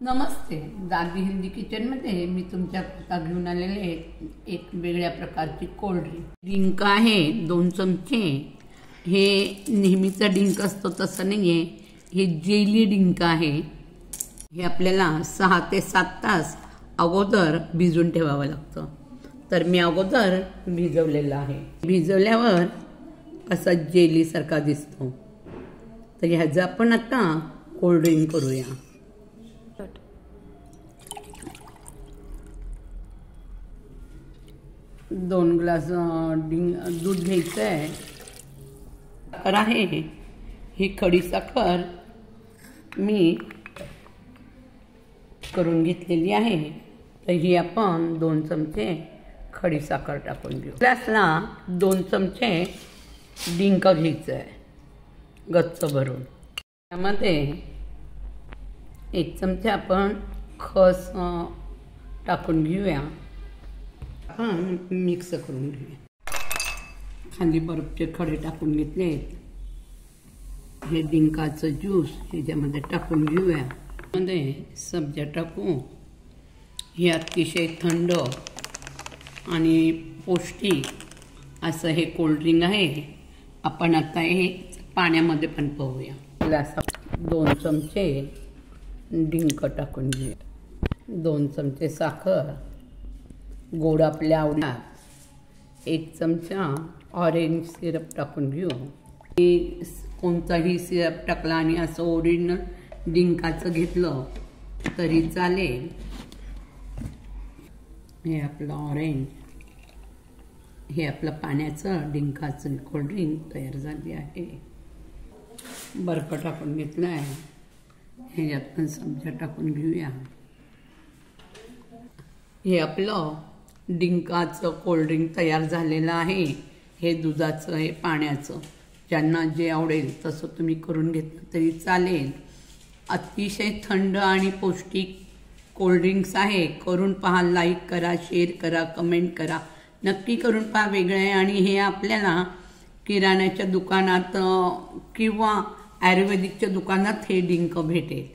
नमस्ते. दादी हिंदी किचनमध्ये मी तुमच्याकरता घेऊन आलेले एक वेगळ्या प्रकारची कोल्ड ड्रिंक. डिंक आहे 2 चमचे. हे नेहमीचा डिंक असतो तसं नाहीये, हे जेली डिंक आहे. हे आपल्याला 6 ते 7 तास अगोदर भिजवून ठेवावं लागतं. तर मी अगोदर भिजवलेलं आहे. भिजवल्यावर असा जेली सारखा दिसतो. तर ह्याचं आपण आता कोल्ड ड्रिंक करूया. 2 ग्लास दूध घ्यायचं आहे. साखर आहे, ही खडी साखर मी करून घेतलेली आहे. तर ही आपण 2 चमचे खडी साखर टाकून घेऊ. ग्लासला 2 चमचे डिंक घ्यायचं आहे गच्च भरून. त्यामध्ये 1 चमचा आपण खस टाकून घेऊया. आपण मिक्स करून घेऊया. खाली बर्फचे खडे टाकून घेतले. हे डिंकाचं ज्यूस ह्याच्यामध्ये टाकून घेऊया. मध्ये सब्जा टाकू. हे अतिशय थंड आणि पौष्टिक असं हे कोल्ड ड्रिंक आहे. आपण आता हे पाण्यामध्ये पण पाहूया. ग्लासात 2 चमचे डिंक टाकून घेऊया. 2 चमचे साखर, गोड आपल्या आवडीला. 1 चमचा ऑरेंज सिरप टाकून घेऊ. कोणताही सिरप टाकला आणि असं ओरिजिनल डिंकाचं घेतलं तरी चालेल. हे आपलं ऑरेंज, हे आपलं पाण्याचं डिंकाचं कोल्ड ड्रिंक तयार झाली आहे. बर्फ टाकून घेतला आहे. ह्याच्यात पण सब्जा टाकून घेऊया. हे आपलं डिंकाचं कोल्ड ड्रिंक तयार झालेलं आहे. हे दुधाचं, हे पाण्याचं, ज्यांना जे आवडेल तसं तुम्ही करून घेतलं तरी चालेल. अतिशय थंड आणि पौष्टिक कोल्ड ड्रिंक्स आहे. करून पहा, लाईक करा, शेअर करा, कमेंट करा. नक्की करून पहा. वेगळं आहे आणि हे आपल्याला किराण्याच्या दुकानात किंवा आयुर्वेदिकच्या दुकानात हे डिंक भेटेल.